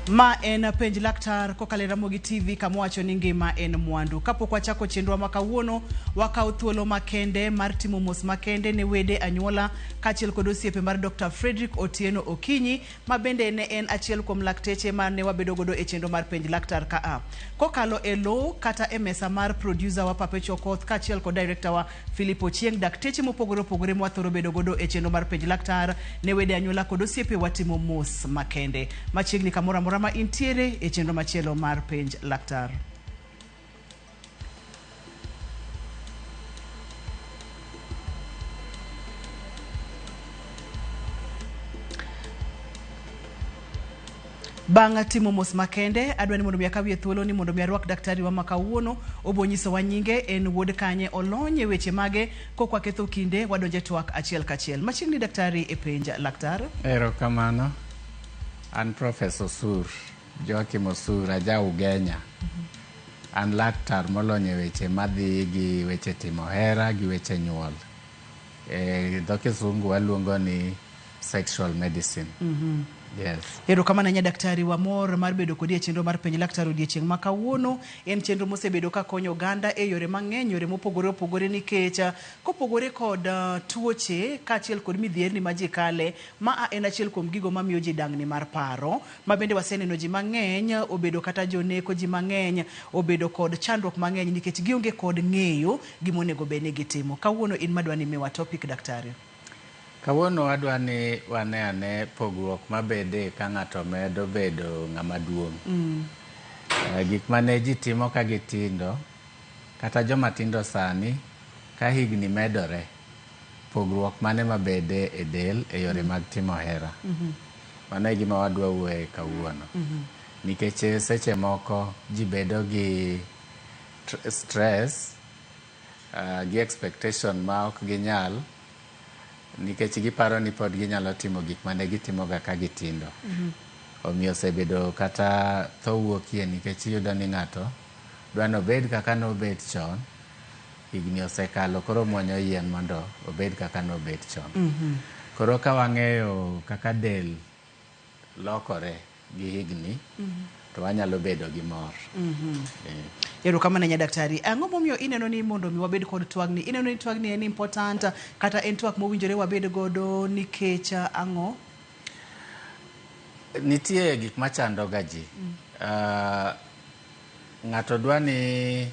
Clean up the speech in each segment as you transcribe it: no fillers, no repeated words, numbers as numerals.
Ma en penj laktar kokalo Ramogi TV kamwacho ni ngima en mwandu. Kapok wachako chenro ma kawuono, wakaw thuolo makende mar timo mos makende ne wede anyuola kaachiel kod osiepe mar Dr. Frederick Otieno Okinyi, ma bende ne en achiel kuom lakteche ma ne wabedo godo e chenro mar penj laktar ka kokalo e lo kata e mesa mar producer wa Papecho Koth kaachiel kod director wa Philip Ochieng, dakteche mopogore opogore mwathoro bedo godo e chenro mar penj laktar ne wede anyuola kod osiepe watimo mos makende. Machiegni kamoro amora ma intiere e chenro machielo mar penj laktar. Bang' timo mos makende, adwani mondo mi akawie thuolo ni mondo mi arwak daktari wa makawuono obonyiso wa nyinge, en wuod kanye, olonye weche mage, kokwa ketho kinde wadonje twak achiel kachiel. Machiegni daktari e penj laktar. Erokamano. An Professor Osur, Joakim Osur, aja Ugenya. An laktar molonye weche madhi gi weche timo hera gi weche nyuol. Dho Kisungu waluongo ni sexual medicine. Yes. Erokamano nya daktari wa mor mar bedo kodi e chenro mar penj laktar odiechieng' ma kawuono. En chenro mosebedo ka konyo oganda e yore mang'eny, yore mopogore opogore, nikech kopogore kod tuoche kaachiel kod midhierni ma ji kale, ma en achiel kuom gigo mamiyo ji dang'ni mar paro, ma bende waseneno ji mang'eny obedo kata joneko, ji mang'eny obedo kod chandruok mang'eny nikech gionge kod ng'eyo gimonego bed ni gitimo. Kawuono in madwani miwa topic daktari. Kawuono wadwani wane ane pogruok mabede ka ng'ato medo bedo ng'ama duong'. Gik mane ji timo ka gitindo, kata joma tindo sani, ka higni medore, pogruok mane mabede e del e yore mag timo hera. Mano e gima wadwa wuoye kawuono. Nikech seche moko ji bedo gi stress, gi expectation ma ok ginyal, nikech giparo ni pod ginyalo timo gik mane gitimoga ka gitindo. Omiyo osebedo kata tho wuokie, nikech iyudo ni ng'ato dwani obed kaka nobed chon, higni osekalo, koro muonyo yien mondo obed kaka nobed chon. Koro ka wang'eyo kaka del lokore gi higni, to wanyalo bedo gi mor. Erokamano nya daktari. Ang'o momiyo ineno ni mondo mi wabed kod twagni? Ineno ni twagni en important kata en twak mowinjore wabed godo nikech ang'o? Nitie gik machando ga ji. Ng'ato dwani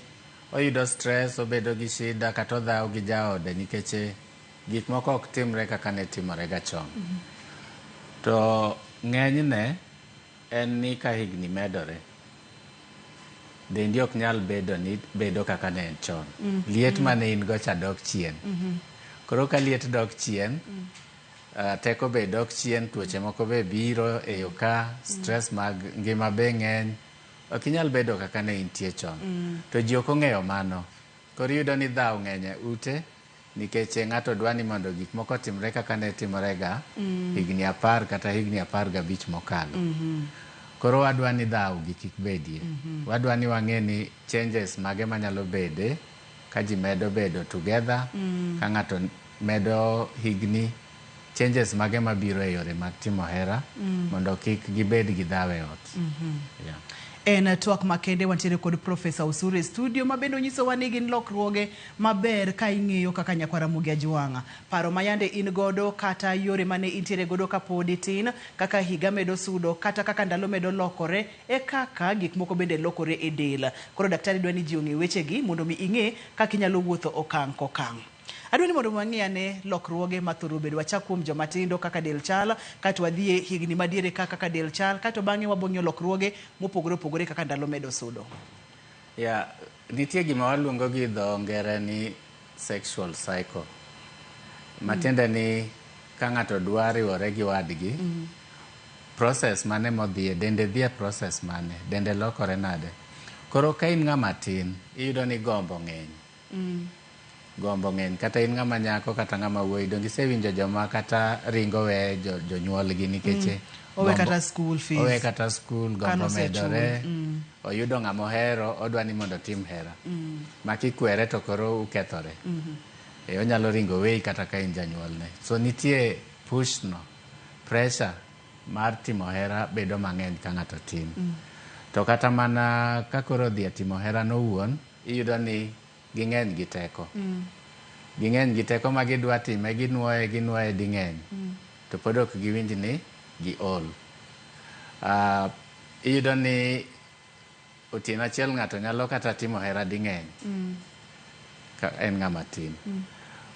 oyudo stress, obedo gi shida, kata odhaw gi jaode nikech gik moko ok timre kaka ne timore ga chon. To ng'enyne en ni ka higni medore, dendi ok nyal bedo kaka ne en chon. Liet mane in go cha dok chien. Koro ka liet dok chien, teko be dok chien, tuoche moko be biro e yo ka, stress mag ngima be ng'eny, ok inyal bedo kaka ne intie chon. To ji ok ong'eyo mano. Koro iyudo ni dhaw ng'eny e ute, nikech ng'ato dwani mondo gik moko timre kaka ne timorega higni 10 kata higni 15 mokalo. Koro wadwani dhaw gi kik bedie. Wadwani wang'e ni changes mage manyalo bede ka ji medo bedo together, ka ng'ato medo higni, changes mage mabiro e yore mag timo hera, mondo kik gibed gi dhaw e ot. En twak makende wantiere kod Professor Osur e studio, ma bende onyiso wa ni gin lokruoge maber ka ing'eyo kaka nyakwara Ramogi Ajwang'a. Paro mayande in godo kata yore mane intiere godo ka podi tin, kaka higa medo sudo, kata kaka ndalo medo lokore, e kaka gik moko bende lokore e del. Koro daktari dwani ji ong'e weche gi mondo mi ing'e kaka inyalo wuotho okang' kokang'. Adwani mondo wang'e ane lokruoge mathoro bedo. Wachak kuom joma tindo kaka del chal, kato wadhi e higni madiere kaka del chal, kato bang'e wabong'e lokruoge mopogore opogore kaka ndalo medo sudo. Nitie gima waluongo gi dho ngere ni sexual cycle. Matiende ni ka ng'ato dwa riwore gi wadgi, process mane modhiye, dende dhie process mane, dende lokore nade. Koro ka in ng'ama tin, iyudo ni gombo ng'eny. Gombo ng'eny, kata in ng'ama nyako kata ng'ama wuoyi, donge isewinjo joma kata ringo we jonyuolgi nikech owe kata school fees, owe kata school, gombo medore, oyudo ng'ama ohero, odwani mondo tim hera. Ma kikwere to koro ukethore. Onyalo ringo weyi kata ka in janyuolne. So nitie push no pressure mar timo hera bedo mang'eny ka ng'ato tin. To kata mana ka koro dhi e timo hera nowuon, iyudo ni ging'eny gi teko. Ging'eny gi teko ma gidwa time, ginuoye ding'eny. To pod ok giwinj ni giol. Iyudo ni otieno achiel ng'ato nyalo kata timo hera ding'eny ka en ng'ama tin.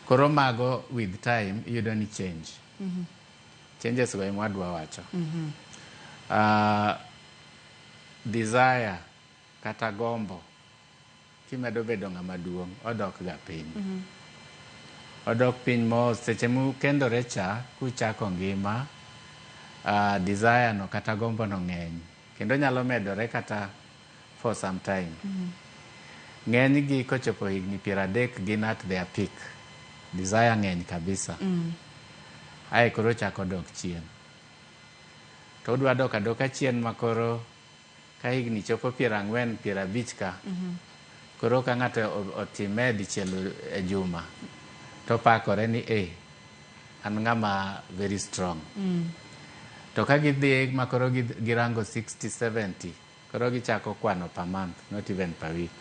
Koro mago with time iyudo ni changes go ema wadwa wacho. Desire kata gombo kimedo bedo ng'ama duong' odok ga piny. Odok piny mos seche mukendore cha kuchako ngima, desire no kata gombo no ng'eny kendo nyalo medore kata for some time. Ng'eny gi kochopo higni 30 gin at their peak. Desire ng'eny kabisa. Ae koro chako dok chien. To udwa dok adoka chien makoro ka higni chopo 40, 50 ka. Koro ka ng'ato otime dichiel e juma to pakore ni an ng'ama very strong. To ka gidhi makoro girango 60, 70, koro gichako kwano per month, not even per week.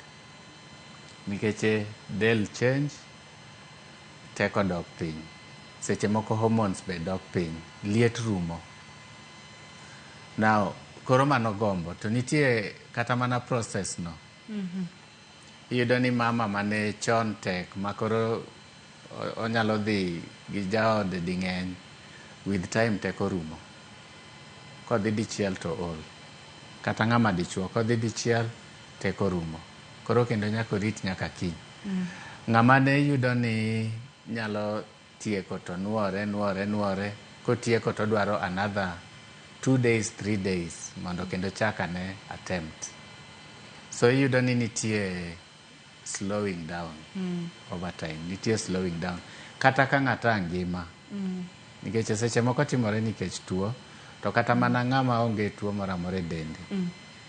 Nikech del change, teko dok piny. Seche moko hormones be dok piny, liet rumo. Now, koro mano gombo, to nitie kata mana process no. Iyudo ni mama mane chon tek, makoro onyalo dhi gi jaode ding'eny, with time teko rumo. Kodhi dichiel to ol. Kata ng'ama dichuo, kodhi dichiel teko rumo. Koro kendo nyaka rit nyaka kiny. Ng'ama ne yudo ni nyalo tieko to nuore. Kotieko to dwaro another 2 days, 3 days mondo kendo chaka ne attempt. So iyudo ni nitie slowing down over time. Nitie slowing down. Kata ka ng'ata ngima. Nikech seche moko timore nikech tuo. To kata mana ng'ama onge tuo moramore dende.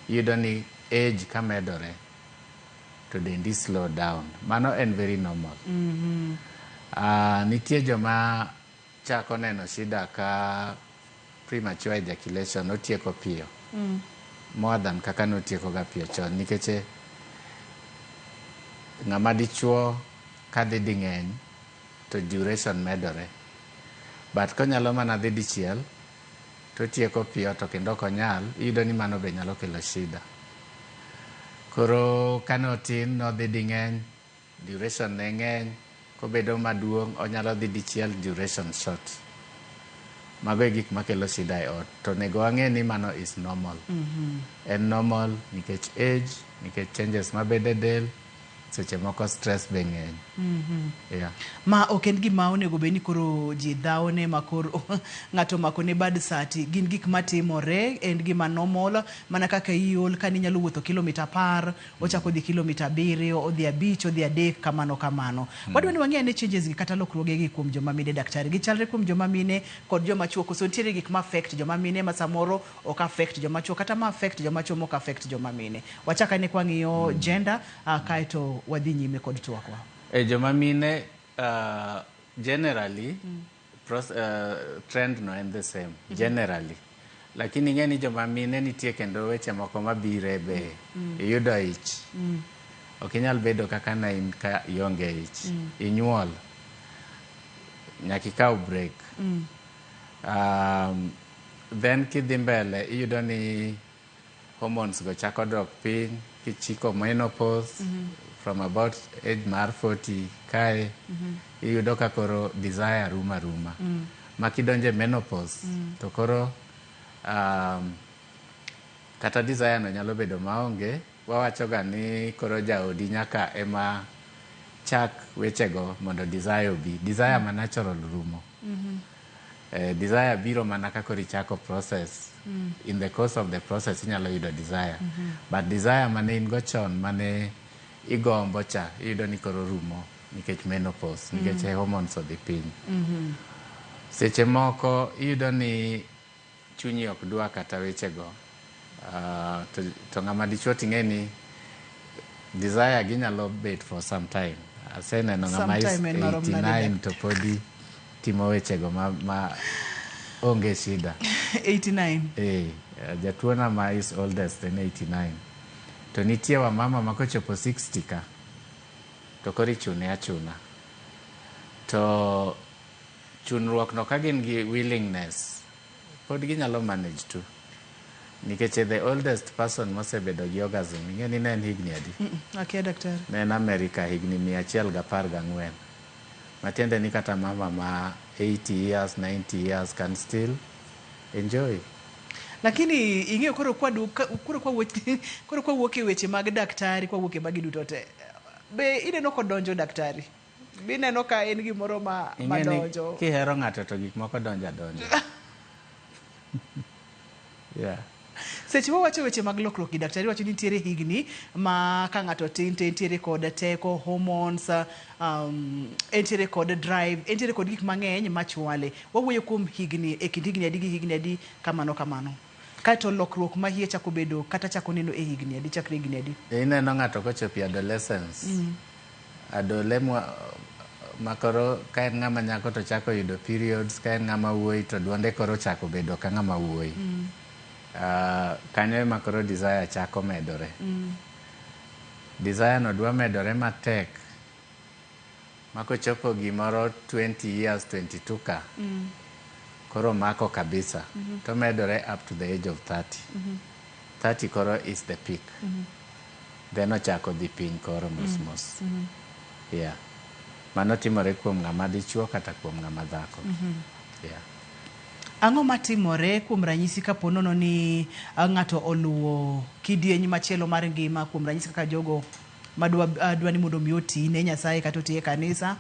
Iyudo ni age ka medore to dendi slow down. Mano en very normal. Nitie joma chako neno shida ka premature ejaculation otieko piyo. More than kaka notieko ga piyo chon. Nikech ng'ama dichuo kadhi ding'eny to duration medore. But konyalo mana dhi dichiel to tieko piyo to kendo konyal, iyudo ni mano be nyalo kelo shida. Koro kanotin nodhi ding'eny, duration ne ng'eny, kobedo maduong' onyalo dhi dichiel, duration short. Mago e gik makelo shida e ot. To nego wang'e ni mano is normal. En normal nikech age, nikech changes mabede del, seche moko stress be ng'eny. Ma ok en gima onego bed ni koro ji dhawne ma koro ng'ato makone bad sati. Gin gik matimore, en gima normal, mana kaka iol ka ninyalo wuotho kilomita 10, ochako dhi kilomita 7, odhi 5, odhi 3, kamano. Wadwa ni wang'e ne changes gi kata lokruoge gi kuom joma mine daktari. Gichalre kuom joma mine kod joma chuo. Koso nitiere gik ma affect joma mine ma samoro ok affect joma chuo, kata ma affect joma chuo mok affect joma mine. Wachaka ne kwa ng'iyo gender, kaeto wadhi nyime kod twakwa. Joma mine generally trend no en the same generally. Lakini ng'eni joma mine nitie kendo weche moko mabire be iyudo ich. Ok inyal bedo kaka na in ka ionge ich. Inyuol nyaka ikaw break. Then kidhi mbele iyudo ni hormones go chako dok piny, kichiko menopause from about age mar 40 kae iyudo ka koro desire ruma. Makidonje menopause to koro kata desire no nyalo bedo maonge. Wawacho ga ni koro jaodi nyaka ema chak wechego mondo desire obi. Desire ma natural rumo. Desire biro mana ka koro ichako process. In the course of the process inyalo yudo desire. But desire mane in go chon mane igombo cha iyudo ni koro rumo nikech menopause, nikech hormones odhi piny. Seche moko iyudo ni chunyi ok dwa kata wechego. To ng'ama dichuo ting'e ni desire ginyalo bet for some time. Aseneno ng'ama is 89 to podi timo wechego onge shida. 89. Jatuona ma is oldest en 89. To nitie wa mama ma kochopo 60 ka. To kori chune achuna. To chunruok no ka gin gi willingness. Pod ginyalo manage tu. Nikech the oldest person mosebedo gi orgasm, ingeni ne en higni adi? Akia daktari. Ne en Amerika higni 114. Matiende ni kata mama ma 80 years, 90 years can still enjoy. Lakini ing'eyo koro kwa wuok e weche mag daktari, kwa wuok e magi duto te. Be ineno kodonjo daktari? Be ineno ka en gimoro ma donjo? Kihero ng'ato to gik moko donjo. Yeah. Seche wawacho weche mag lokruok gi daktari wacho ni nitiere higni ma ka ng'ato tin te nitiere kod teko, hormones, nitiere kod drive, nitiere kod gik mang'eny machwale. Wawuoyo kuom higni, e kind higni adi gi higni adi kamano. Kato lokruok ma hie chako bedo kata chako neno e higni adi, chakre higni adi. Ineno ng'ato kochopi adolescence. Makoro ka en ng'ama nyako to chako yudo periods, ka en ng'ama wuoyi to duonde koro chako bedo ka ng'ama wuoyi. Kanyo ema koro desire chako medore. Desire no dwa medore matek. Mako chopo gimoro 20 years, 22 ka. Koro mako kabisa. To medore up to the age of 30. 30 koro is the peak. Then ochako dhi piny koro mos. Yeah. Mano timore kuom ng'ama dichuo kata kuom ng'ama dhako. Yeah. Ang'o matimore kuom ranyisi kapo nono ni ng'ato oluwo kidieny machielo mar ngima, kuom ranyisi kaka jogo madwa ni mondo mi oti ne Nyasaye kata oti e kanisa,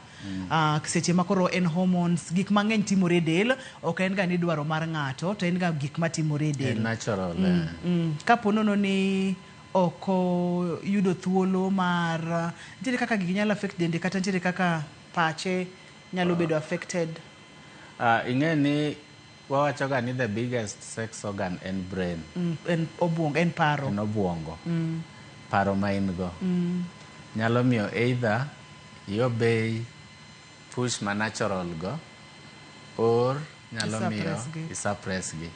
seche makoro en hormones, gik mang'eny timore e del, ok en ga ni dwaro mar ng'ato, to en ga gik matimore e del. Natural. Kapo nono ni oko yudo thuolo mar nitiere kaka gigi nyalo affect dende, kata nitiere kaka pache nyalo bedo affected. Ing'e ni wawacho ga ni the biggest sex organ en brain. En obuongo, en paro. En obuongo. Paro ma in go. Nyalo miyo either obey push ma natural go, or nyalo miyo suppress gi.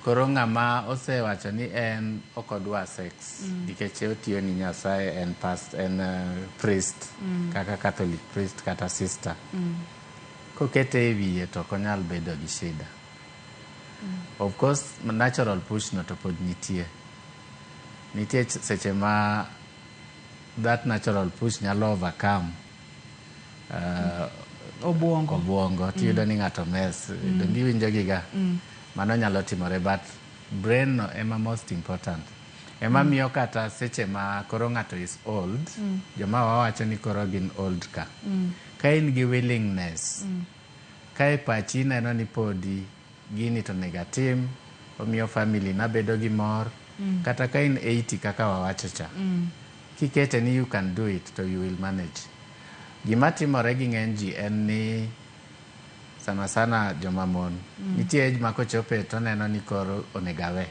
Koro ng'ama osewacho ni en okodwa sex nikech otiyo ni Nyasaye, en priest, kaka Catholic priest kata sister. Kokete e wiye to konyal bedo gi shida. Of course, natural push no to pod nitie seche ma that natural push nyalo overcome obuongo. Tiyudo ni ng'ato mes. Dongi winjo giga. Mano nyalo timore, but brain no ema most important. Ema miyo kata seche ma koro ng'ato is old, joma wawacho ni koro gin old ka. Ka in gi willingness, ka e pachi neno ni podi gini to negatim, omiyo family na bedo gi mor, kata ka in 80 kaka wawacho cha. Kikete ni you can do it, to you will manage. Gima timore gi ng'eny ji en ni sana joma mon. Nitie age ma kochope to neno ni koro onegawe.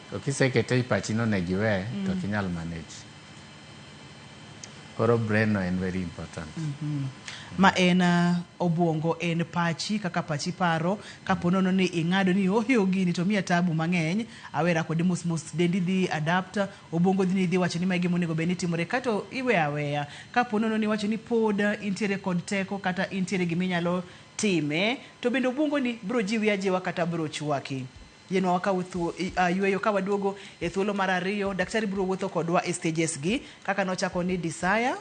To kisekete i pachi no negiwe, to kinyal manage. Koro brain no en very important. Ma en obuongo, en pachi, kaka pachi paro. Kapo nono ni ing'ado ni ohio gini to miya tabu mang'eny, awera kode mos dendi dhi adapt, obuongo dhi wacho ni magi monego beni timore, kato iwe aweya. Kapo nono ni wacho ni pod intiere kod teko kata intiere giminyalo time, to bende obuongo ni bro jiwi ajiwa kata bro chwaki. Yenwa waka yueyo ka waduogo e thuolo mar ariyo, daktari bro wuotho kodwa e stages gi, kaka nochako ni desire,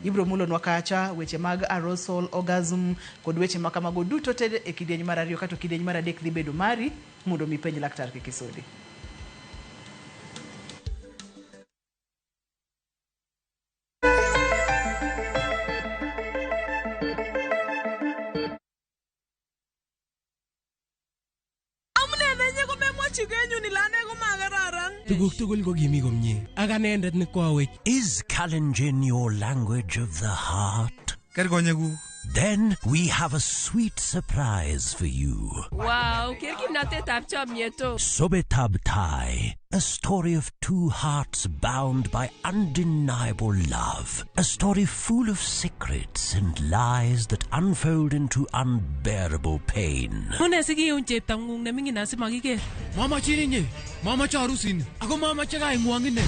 ibro mulonwa kacha weche mag arousal, orgasm, kod weche makamago duto te e kidieny mar ariyo, kato kidieny mar adek dhi bedo mari, mondo mi penj laktar Kikisudi. Is Kalenjin your language of the heart? Then we have a sweet surprise for you. Wow, Sobetab Thai, a story of two hearts bound by undeniable love. A story full of secrets and lies that unfold into unbearable pain. Mama chininye, mama charusin, ako mama chaga ingwangine.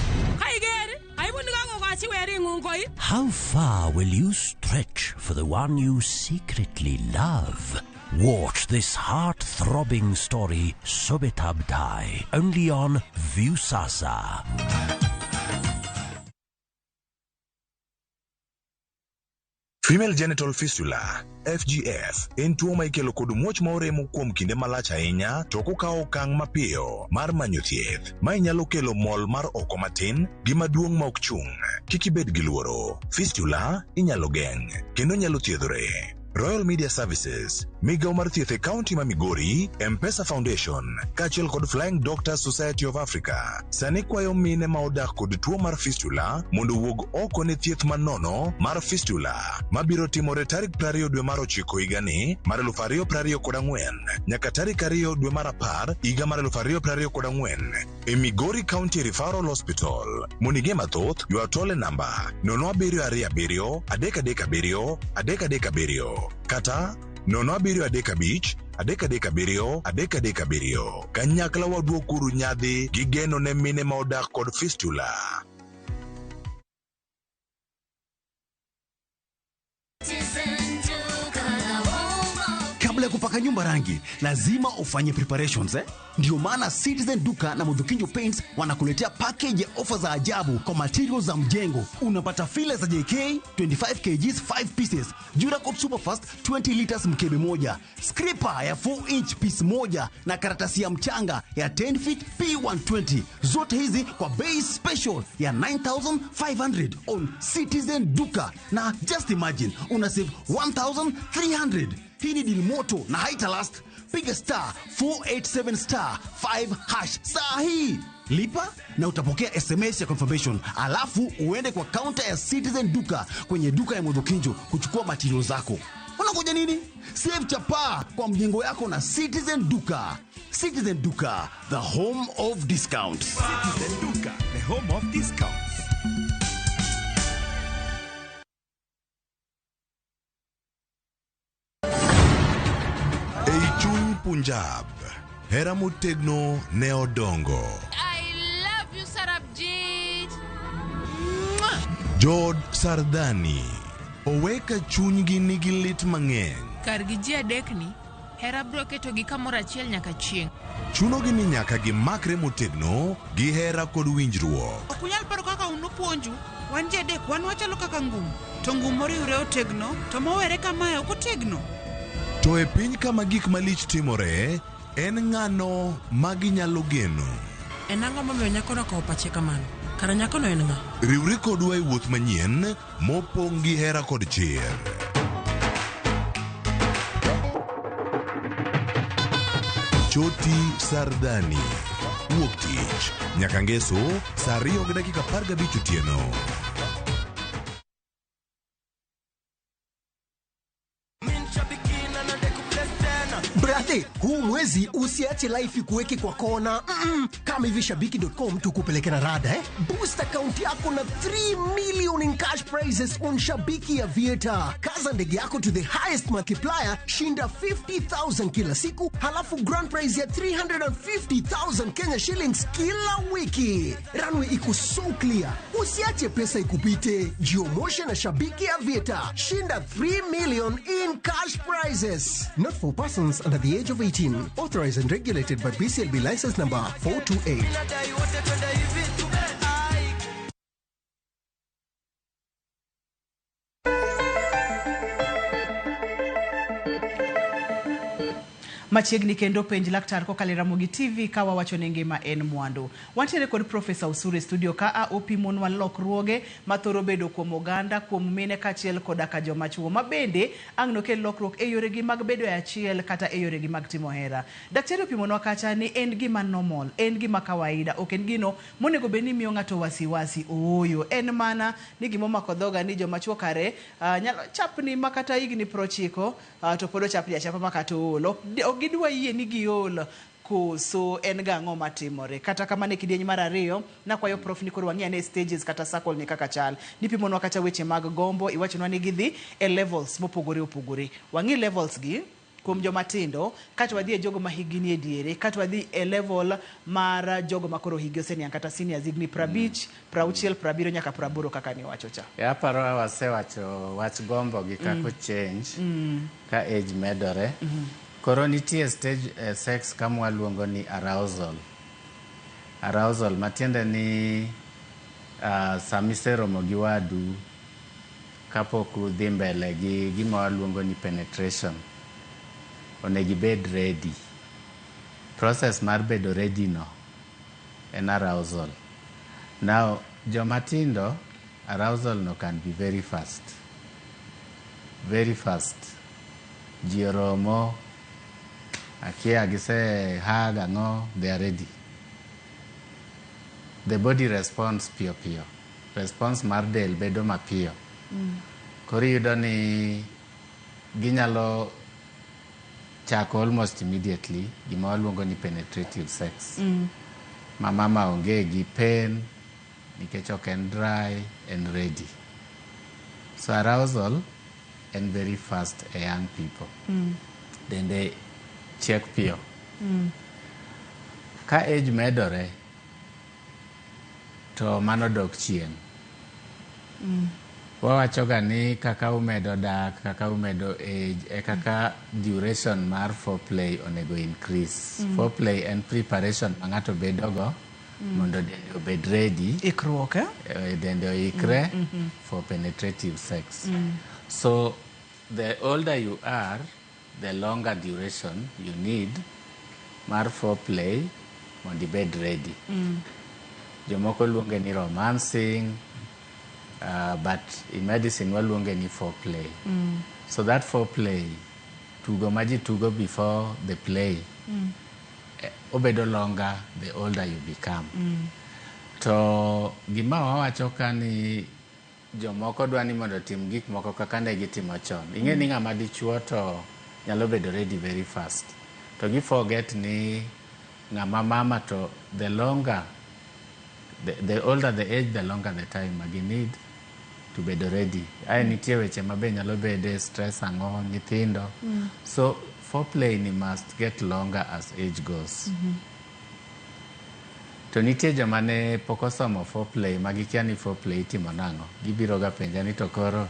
How far will you stretch for the one you secretly love? Watch this heart-throbbing story, Sobetab Thai, only on Viusasa. Female genital fistula FGF en tuo ma ikelo kod muoch ma oremo kuom kinde malach ahinya to kokao okang' mapiyo mar manyo thieth ma inyalo kelo mol mar oko matin gi maduong' ma ok chung. Kik ibed gi luoro. Fistula inyalo geng' kendo nyalo thiedhore. Royal Media Services, Migao mar thieth e County ma Migori, M-Pesa Foundation, kaachiel kod Flying Doctors Society of Africa, sani kwayo mine ma odak kod tuo mar fistula mondo wuog oko ne thieth manono mar fistula mabiro timore tarik 20 dwe mar 9 higani mar 2024 nyaka tarik 2 dwe mar 10 higa mar 2024 e Migori County Referral Hospital. Monige mathoth ywa tole namba 0727 337 337 kata 0735 337 kanyakla waduokuru nyadhi gi geno ne mine ma odak kod fistula. Kabla ya kupaka nyumba rangi, lazima ufanye preparations Ndio maana Citizen Duka na Mudhukinjo Paints wanakuletea package ya offer za ajabu kwa materials za mjengo. Unapata filler za JK 25 kgs 5 pieces, Duracoat Superfast 20 liters mkebe moja, scraper ya 4 inch piece moja na karatasi ya mchanga ya 10 feet P120. Zote hizi kwa bei special ya 9,500 on Citizen Duka. Na just imagine, una save 1,300. Hii ni deal moto na haitalast. Piga star 487 star 5 hash saa hii. Lipa na utapokea SMS ya confirmation. Alafu uende kwa counter ya Citizen Duka kwenye duka ya Mudhukinjo kuchukua materials zako. Unangoja nini? Save chapa kwa mjengo yako na Citizen Duka. Citizen Duka, the home of discounts. Citizen Duka, the home of discounts. Punjab, hera motegno ne odongo. I love you, Sarabjit. Jod Sardani, oweka chunygi nigi lit mang'eny. Kargi ji adekni, hera bro keto gi kamoro achiel nyaka chieng'. Chunogi ni nyaka gimakre motegno gi hera kod winjruok. Okunyal paro kaka unupuonju, wan ji adek wan wachalo kaka ngum. To ngum moriure otegno, to mowere kamae ok otegno. To e piny kama gik malich timore, en ng'ano magi nyalo geno. En ang'o momiyo nyakono kawo pache kamano? Kara nyakono en ng'a? Riwri kodwa e wuoth manyien mopong' gi hera kod chir. Choti Sardani, wuok tich nyaka ngeso saa 2:15 otieno. Huu mwezi usiache life kuweke kwa kona. Kama hivi Shabiki.com tukupeleke na rada Boost account yako na 3 million in cash prizes on Shabiki Aviator. Kaza ndege yako to the highest multiplier, shinda 50,000 kila siku, halafu grand prize ya 350,000 Kenya shillings kila wiki. Runway iko so clear. Usiache pesa ikupite. Jiomoshe na Shabiki Aviator. Shinda 3 million in cash prizes. Not for persons under the age of 18. Authorized and regulated by BCLB license number 428. Machiegni kendo penj laktar kokalo Ramogi TV kawa wacho ni ngima en mwandu. Wantiere kod Profesa Usure studio ka opimonwa lokruoge mathoro bedo kuom oganda kuom mine kachiel koda ka joma chuo mabende ang' nokel lokruok e yoregi mag bedo e achiel kata e yoregi mag timo hera. Daktari opimonwa kacha ni en gima normal, en gima kawaida, ok en gino monego bed ni miyo ng'ato wasiwasi. Ooyo, en mana ni gima omako dhoga ni joma chuo kare nyalo chapni makata higni 90 to pod ochapni achapa makata olo. Gidwa yie ni giol koso en gang'o matimore. Kata kamane kidieny mar ariyo nakwayo prof ni koro wang'e ne stages kata circle ni kaka chal. Nipimonwa kata weche mag gombo, iwachonwa ni gidhi e levels mopogore opogore. Wang'e levels gi kuom joma tindo, kata wadhi e jogo ma higni e diere, kata wadhi e level mar jogo makoro higi oseniang' kata seniors higni 50, 60, 70 nyaka 80 kaka ni wacho cha. Aparo wasewacho wach gombo gi kako change ka age medore. Koro nitie stage sex kama waluongo ni arousal. Arousal matiende ni samiseromo gi wadu kapok udhi mbele gi gima waluongo ni penetration. Onegi bed ready. Process mar bedo ready no en arousal. Now, jomatindo, arousal no can be very fast. Very fast. Jioromo, akia gise haga no, they are ready. The body responds pio. Response mar del bedo mapio. Kori yudo ni ginyalo chako almost immediately gima waluongo ni penetrative sex. Mama onge gi pain, nikech ok en dry and ready. So arousal and very fast a young people. Then they check pio. Ka age medore to mano dok chien. Wawachoga ni kaka umedo dak, kaka umedo age, kaka duration mar foreplay onego increase. Foreplay and preparation mangato bedogo mondo dende obed ready. Ikruok, Dende oikre for penetrative sex. So the older you are, the longer duration you need mar foreplay mondo ibed ready. Jomoko luonge ni romancing, but in medicine waluonge ni foreplay. So that foreplay, tugo maji tugo before the play, obedo longer the older you become. To gima wawacho ka ni jomoko dwa ni mondo tim gik moko kaka ne gitimo chon. Ing'e ni ng'ama dichuo to nyalo bedo ready very fast. To gi forget ni ng'ama mama to the longer, the older the age, the longer the time magi need to be ready. Aye nitie weche mabe nyalo bede stress ang'o nyithindo. So foreplay ni must get longer as age goes. To nitie joma ne pok osomo foreplay magikia ni foreplay itimo nang'o. Gibiro ga penja ni to koro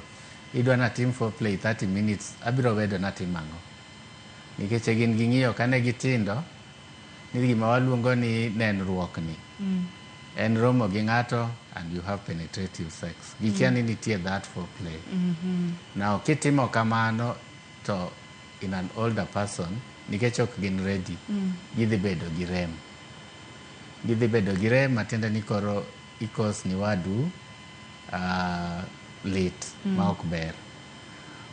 idwa na tim foreplay 30 minutes, abiro wedo na tim ang'o. Nikech gin ging'iyo kane gitindo ni gima waluongo ni nenruok ni. En romo gi ng'ato and you have penetrative sex. Gikia ni nitie that foreplay. Now kitimo kamano to in an older person, nikech ok gin ready, gidhi bedo gi rem. Gidhi bedo gi rem matiende ni koro ikos ni wadu lit ma ok ber.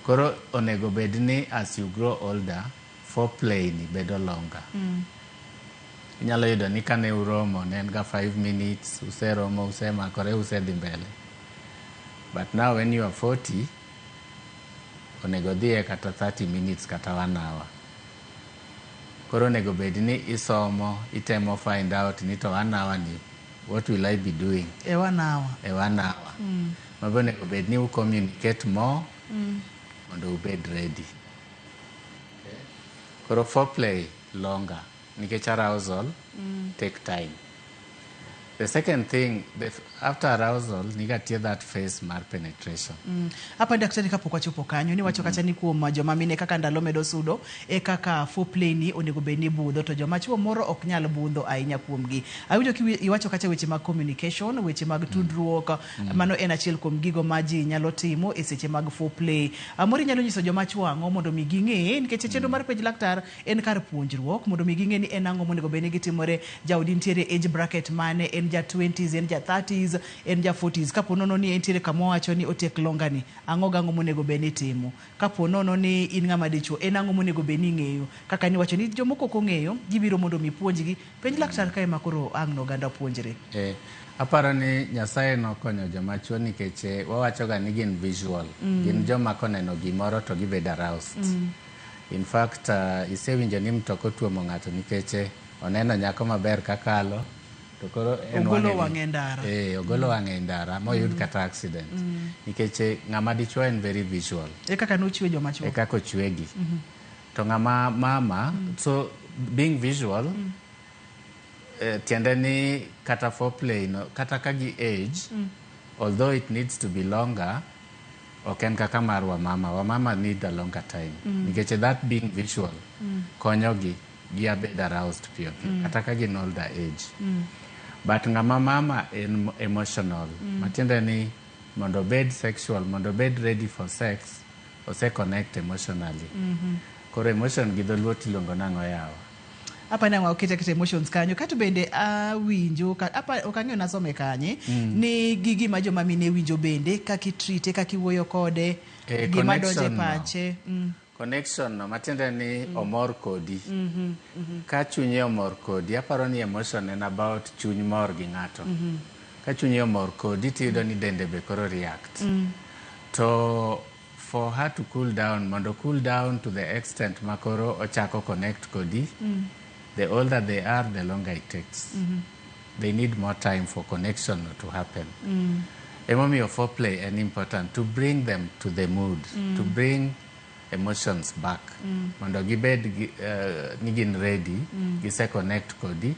Koro onego bed ni as you grow older, foreplay ni bedo longer. Inyalo yudo ni kane uromo ne en ga 5 minutes, useromo, usemakore, usedhi mbele. But now when you are 40, onego dhiye kata 30 minutes kata 1 hour. Koro onego bed ni isomo, itemo find out ni to 1 hour ni, what will I be doing? E 1 hour. E 1 hour. Mabe onego bed ni u communicate more, mondo ubed ready. Okay. Koro foreplay longer. Nikech arousal take time. The second thing, after arousal, nigatie that phase mar penetration. Hapa daktari kapo kwa chupo kanyo ni wacho kacha ni kuom joma mine kaka ndalo medo sudo e kaka foreplay ni onego beni budho to joma chuo moro ok nyal budho ahinya kuomgi. Awinjo ki iwacho kacha weche mag communication, weche mag tudruok, mano en achiel kuom gigo ma ji nyalo timo e seche mag foreplay. Amori nyalo nyiso joma chuo ang'o mondo mi ging'e nikech chenro mar pej laktar en kar puonjruok mondo mi ging'e ni en ang'o monego beni gitimore. Jaudi ntiere age bracket mane en ja 20s, en ja 30s, en ja 40s. Kapo nono ni entiere kama wacho ni otek longani, ang'o gang'o monego beni timo. Kapo nono ni in ng'ama dichuo, en ang'o monego beni ng'eyo. Kaka ni wacho ni jomoko kong'eyo, gibiro mondo mi puonjgi. Penj laktar kae makoro ang'no ganda puonjre. Aparo ni Nyasaye nokonyo joma chuo nikech wawacho ga ni gin visual. Gin joma koneno gimoro to gibedo aroused. In fact, isewinjo ni mtoko tuomo ng'ato nikech oneno nyako maber kakalo to koro ogolo wang'e ndara. Ogolo wang'e ndara moyud kata accident. Nikech ng'ama dichuo en very visual. Kaka nochwe joma chuo. Kaka ochwegi. To ng'ama mama, so being visual, tiende ni kata foreplay no, kata kagi age, although it needs to be longer, oken kaka mar wamama need a longer time. Nikech that being visual, konyogi giabed aroused piyo, kata kagi in older age. But ng'ama mama en emotional. Matiende ni mondo bed sexual, mondo bed ready for sex, ose connect emotionally. Koro emotion gi dholuo tilongo nang'o yawa. Hapa na wakita emotions kanyo katu bende winjo hapa okang'eyo nasome kanye ni gigi ma joma mine winjo bende kaki treat kaki wuoyo kode gima donje pache. Connection no matiende ni omor kodi. Ka chunye omor kodi, aparo ni emotion en about chuny mor gi ng'ato. Ka chunye omor kodi tiyudo ni dende be koro react. To for her to cool down, mondo cool down to the extent makoro ochako connect kodi, the older they are, the longer it takes. They need more time for connection to happen. Emomiyo foreplay is important to bring them to the mood, to bring emotions back. Mondo gibed nigin ready, gise connect kodi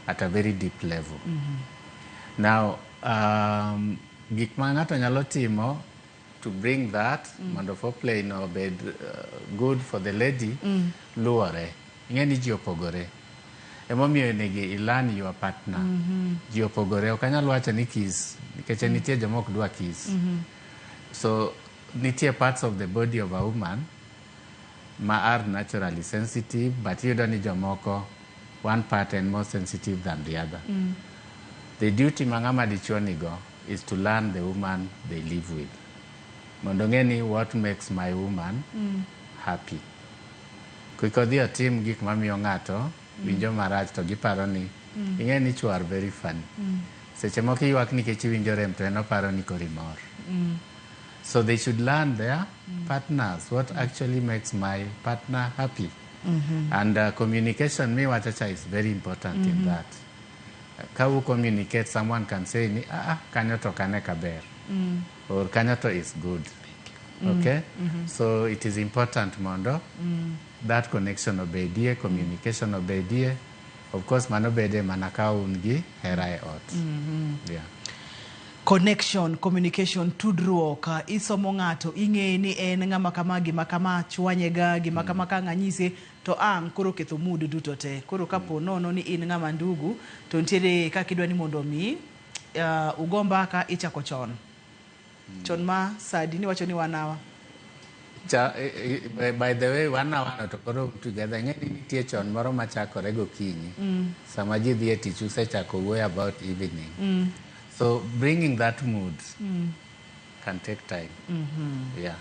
at a very deep level. Now, gik ma ng'ato nyalo timo to bring that, mondo foreplay no bed good for the lady, luore. Ing'eni ji opogore. Emomiyo negi ilan your partner. Ji opogore. Okanyal wacho ni kiss. Nikech nitie jomok dwa kiss. So, nitie parts of the body of a woman ma are naturally sensitive, but you don't need jomoko, one part and more sensitive than the other. The duty mang'ama dichuo nigo is to learn the woman they live with. Mondo ng'eni what makes my woman happy. Kiko dhiyo tim gik mamiyo ng'ato winjo marach to giparo ni ing'e ni chuo are very funny. Seche moko ywak nikech winjo rem to en oparo ni kori mor. So they should learn their partners, what actually makes my partner happy. And communication, me wachacha, is very important in that. How you communicate, someone can say, kanyoto kane kaber, or kanyoto is good. Okay? So it is important, Mondo, that connection obedie, communication obedie. Of course, manobede manaka ungi herai ot. Yeah. Connection, communication, tudruok, isomo ng'ato, ing'e ni en ng'ama kama gima kama chwanyega, gima kama ka ng'anyise, to ang' koro ketho mood duto te. Koro kapo nono ni in ng'ama ndugu, to ntiere kakidwa ni mondo mi, ugomba ka ichako chon. Chon ma sadi ni wacho ni wanawa. By the way, wanawa to koro together, ng'eni nitie chon moro machakore gokinyi. Sama ji dhi e tich usechako wuoyo about evening. So bringing that mood can take time. Yeah.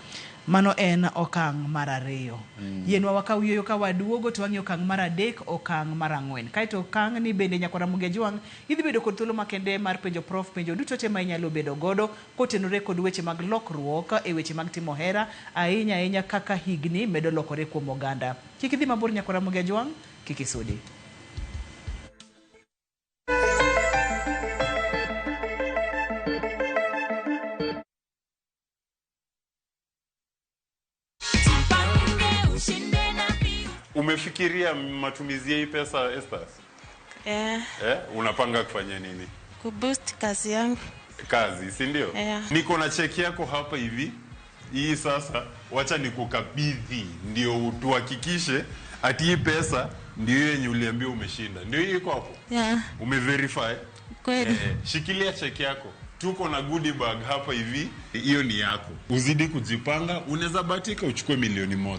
Mano en okang' mar ariyo. Yenwa wakaw yueyo ka waduogo to wang'io okang' mar adek, okang' mar ang'wen. Kaito okang' ni bende nyaka Ramogi Ajwang' idhi bedo kod thuolo makende mar penjo prof penjo duto te ma inyalo bedo godo kotenore kod weche mag lokruok e weche mag timo hera ahinya kaka higni medo lokore kuom oganda. Kik idhi mabor nyaka Ramogi Ajwang', kik isudi. Umefikiria matumizi ya hii pesa, Esther? Unapanga kufanya nini? Kuboost kazi yangu. Kazi, si ndio? Yeah. Niko na cheki yako hapa hivi. Hii sasa wacha nikukabidhi ndio tuhakikishe ati hii pesa ndio yenye uliambia umeshinda. Ndio hii iko hapo? Yeah. Umeverify? Kweli. Shikilia cheki yako. Tuko na goodie bag hapa hivi. Hiyo ni yako. Uzidi kujipanga, unaweza bahatika uchukue milioni 1.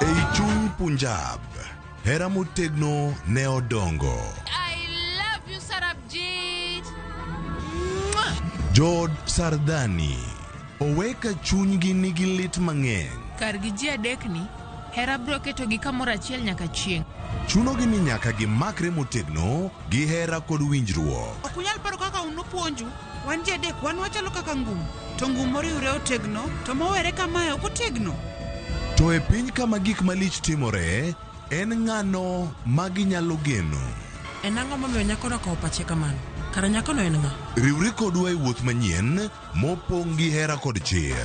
Eichung Punjab, hera motegno ne odongo. I love you, Sarabjit. Jod Sardani, oweka chunygi nigi lit mang'eny. Kargi ji adekni, hera bro keto gi kamoro achiel nyaka chieng'. Chunogi ni nyaka gimakre motegno gi hera kod winjruok. Okunyal paro kaka unopuonju, wan ji adek wan wachalo kaka ngum. To ngum moriwre otegno, to mowere kamae ok otegno. To e piny kama gik malich timore, en ng'ano ma ginyalo geno. En ang'o momiyo nyakono okawo pache kamano? Kara nyakono en ng'a? Riwri kodwa e wuoth manyien mopong' gi hera kod chir.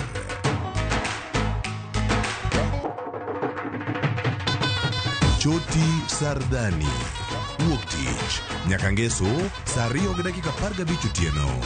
Choti Sardani, wuok tich nyaka ngeso saa 2:15 otieno.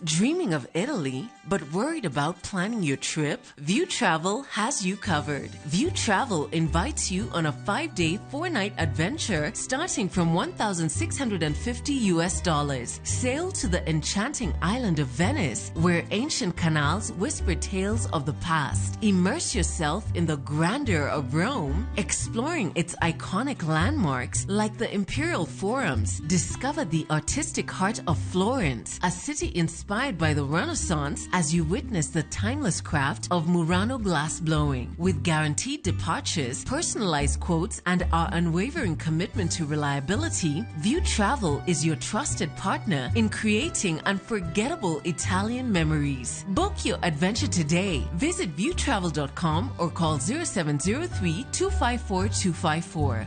Dreaming of Italy, but worried about planning your trip? View Travel has you covered. View Travel invites you on a 5-day, 4-night adventure starting from $1,650. Sail to the enchanting island of Venice, where ancient canals whisper tales of the past. Immerse yourself in the grandeur of Rome, exploring its iconic landmarks like the Imperial Forums. Discover the artistic heart of Florence, a city inspired by the Renaissance as you witness the timeless craft of Murano glass blowing. With guaranteed departures, personalized quotes, and our unwavering commitment to reliability, View Travel is your trusted partner in creating unforgettable Italian memories. Book your adventure today. Visit viewtravel.com or call 0703 254 254.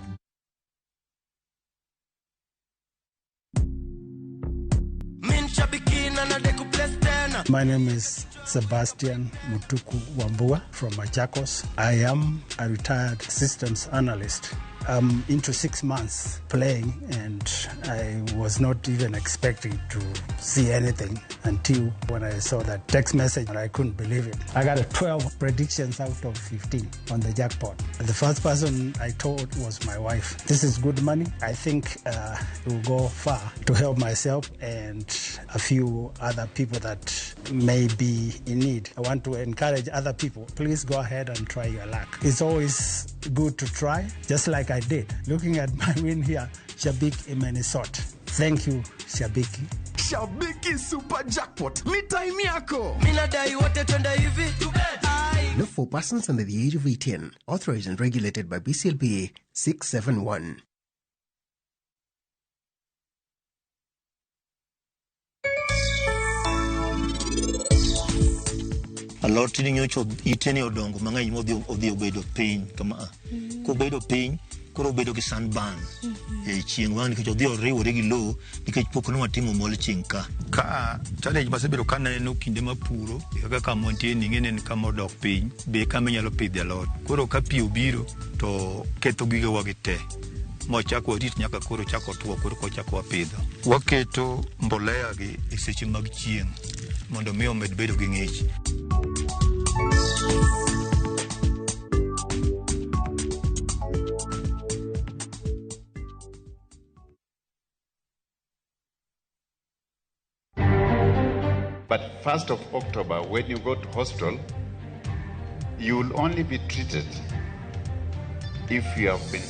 My name is Sebastian Mutuku Wambua from Machakos. I am a retired systems analyst. I'm into 6 months playing, and I was not even expecting to see anything until when I saw that text message, and I couldn't believe it. I got 12 predictions out of 15 on the jackpot. The first person I told was my wife. This is good money. I think it will go far to help myself and a few other people that may be in need. I want to encourage other people. Please go ahead and try your luck. It's always good to try, just like I did. Looking at my win here, Shabiki Imenisot. Thank you, Shabiki. Shabiki Super Jackpot. Ni time yako. Minadai wote twende hivi. Not for persons under the age of 18. Authorized and regulated by BCLBA 671. Alot ni nyocho iteni odongo mang'eny modhi obedo piny kama. Kobedo piny, koro obedo gi sunburn. Chieng' wang' nikech odhi oriwore gi lowo nikech pok nwatimo mol chieng' ka. Ka challenge masebedo ka neno kinde mapuro, kaka kama wantie ning'eni en kama odok piny, be kama inyalo pidhe alot. Koro ka pi obiro to ketho gigewa gi te. Mwachako warit nyaka koro chako tuo koro kochako wapidho. Waketo mbolea gi e seche mag chieng' mondo mi omed bedo gi ng'ich. But 1st of October, when you go to hospital, you will only be treated if you have been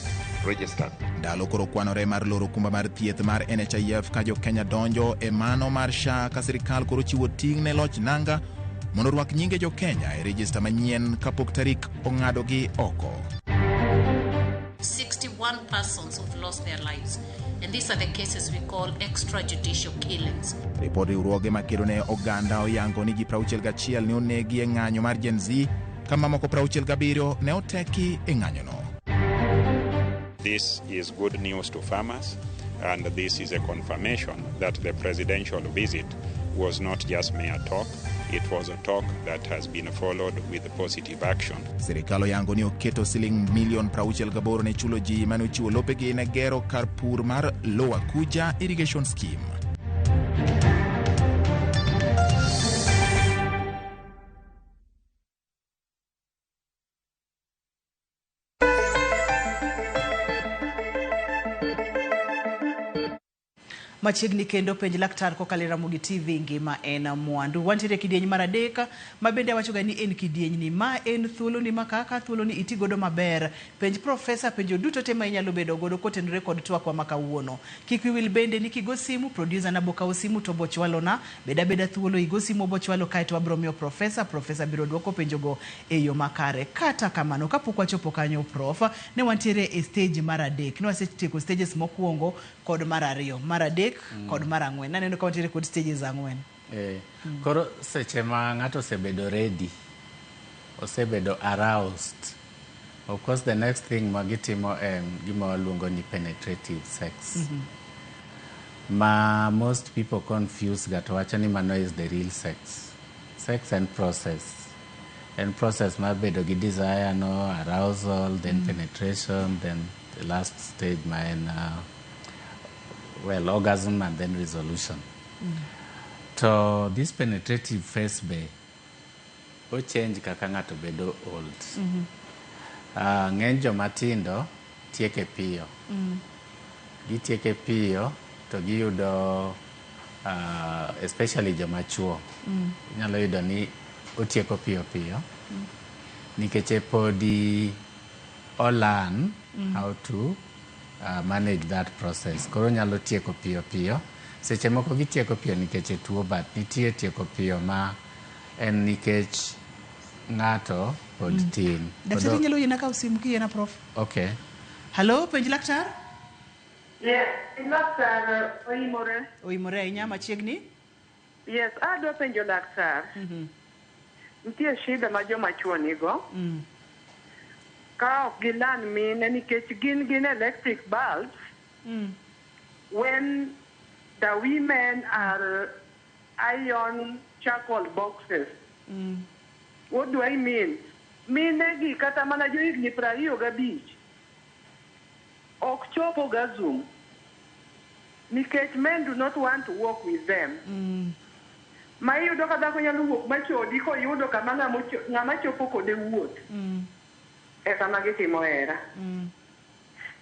registered. Ndalo koro kwanore mar loro kumba mar thieth mar NHIF ka jo Kenya donjo e mano mar SHA ka sirikal koro chiwo ting' ne loch nanga mondo rwak nyinge jo Kenya e rejista manyien kapok tarik ong'ado gi oko. 61 persons have lost their lives, and these are the cases we call extrajudicial killings. Ripod riwruoge makedo ne oganda oyango ni ji 61 ne onegi e ng'anyo mar Gen Z, kama moko 67 ne oteki e ng'anyono. This is good news to farmers And this is a confirmation that the presidential visit was not just mere talk, it was a talk that has been followed with positive action. Sirikal oyango ni oketo siling milion 68 ne chulo ji mane ochiwo lopegi ne gero kar pur mar Lower Kuja Irrigation Scheme. Machiegni kendo penj laktar kokalo Ramogi TV ngima en mwandu. Wantiere kidieny mar adek mabende wacho ga ni en kidieny ni ma en thuolo ni makaka thuolo ni iti godo maber. Penj profesa penjo duto tema inyalo bedo godo kotenore kod twak wa makawuono. Kik wiwil bende ni kigo simu producer na boka simu to bochwalo na beda thuolo igo simu bochwalo kae to abro miyo profesa biro duoko penjo go e yo makare. Kata kamano kapok wachopo kanyo prof ne wantiere e stage mar adek. Ne wasetieko stages mokwongo kod mar ariyo. Mar adek kod mar ang'wen. Naneno ka wantiere kod stages ang'wen. Koro seche ma ng'ato osebedo ready, osebedo aroused. Of course the next thing magitimo en gima waluongo ni penetrative sex. Ma most people confuse ga to wacho ni mano is the real sex. Sex and process. And process ma bedo gi desire, no, arousal, then penetration, then the last stage ma en orgasm and then resolution. So this penetrative phase be o change kaka ng'ato bedo old. Ng'eny joma tindo tieke piyo. Gitieke piyo to giyudo especially joma chuo. Inyalo yudo ni otieko piyo nikech podi o learn how to manage that process. Koro nyalo tieko piyo. Seche moko gitieko piyo nikech tuo, but nitie tieko piyo ma en nikech ng'ato pod tin. Daktari nyalo yena ka usimu kiyena prof. Okay. Hello, penj laktar? Yes, laktar oimore. Oimore inya machiegni? Yes, adwa penjo laktar. Nitie shida ma joma chuo nigo. Ka ok gilan mine nikech gin electric bulbs. When the women are iron charcoal boxes. What do I mean? Mine gi kata mana jo higni 25 ok chopo ga Zoom nikech men do not want to work with them. Ma iyudo ka dhako nyalo wuok machodi koyudo kama ng'ama chopo kode wuoth. Eka ma gitimo hera.